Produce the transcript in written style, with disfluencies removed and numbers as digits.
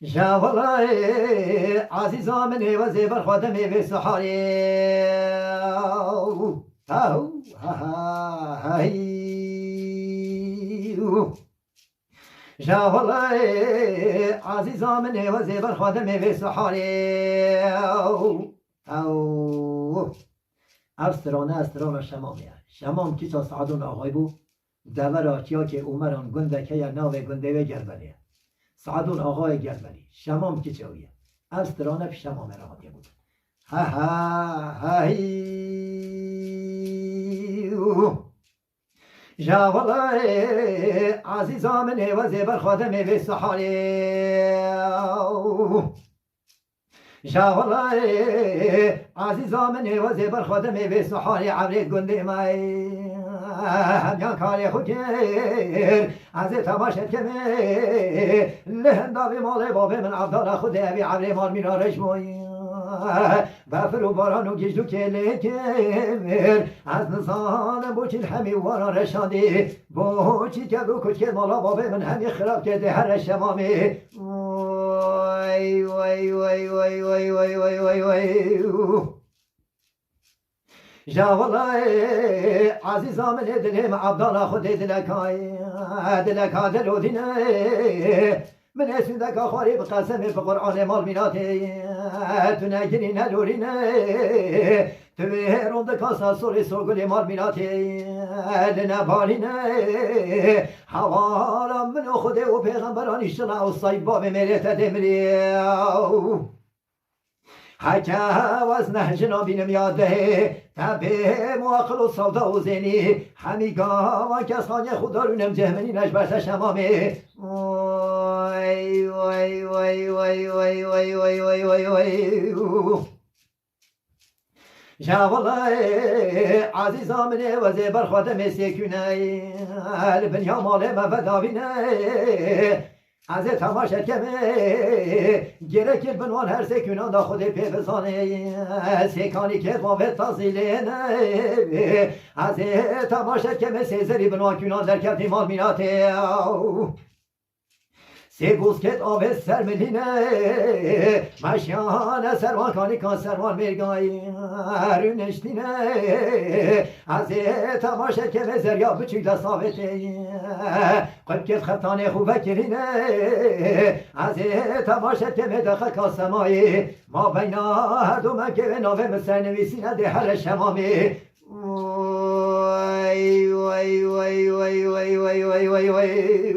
جاولای عزیزا من و زیبر خودم به سحاری او های جاولای عزیزا من و زیبر خودم به سحاری او استرانه شمام کی تا سعدون آقای بو دورا کیا که عمران گنده که یا ناوه گنده و گربلیه سعدون آقای گربلی شمام کی چویه استرانه پیش شمام را بود ها های جاولای عزیزا من و زیبر خودم به سحاری جاولای عزیزا من و زیبر خودم به سحاری عبری گنده مای همیان کاری خوکر از تماشت کمه لهندا به مال بابه من عبدالله خود ابی عبری مال مینا رشموی و فرو باران و گجدو که لکمر از نزانم بوچی همی وارا رشاندی بوچی که رو کچ که مالا بابه من همی خراب کرده هر شمامی وای وای وای وای وای وای وای وای وای جاولای عزیزا من دلم عبدالله خود دلکای دلو دینه من اسم دکا خواری بقسم به قرآن مال میناتی تو نگری ندورینه تو به روند کاسا سوری سوگلی مال میناتی لنبالینه حوارم من خود و پیغمبران اشتلا و صیبا به ملیت دمریو حکا از نهجنا بینم یاده تبه مواقل و صودا و زینی همیگا و کس خانه خدا رونم جهمنی نجبرت شمامه وای وای وای وای وای وای وای وای وای وای جاولای عزیزا منه و زیبر خودم سیکونه البنیا ماله مفداوینه از تماشا کمه گره کل بنوان هر سکونان دا خود پی بزانه سیکانی که بابت تازیله نه از تماشا کمه سیزری بنوان کنان در کفتی مال میناته سیگوز کت آوه سرملینه مشیان سروان کانی کان سروان مرگای رونشتینه از تماشا که مزریا بچوی دستاوته قد کت خطان خوبه کرینه از تماشا که مدخل کاسمایی ما بینا هر دو من که ناوه مستر نویسینه ده هر شمامی وای وای وای وای وای وای وای وای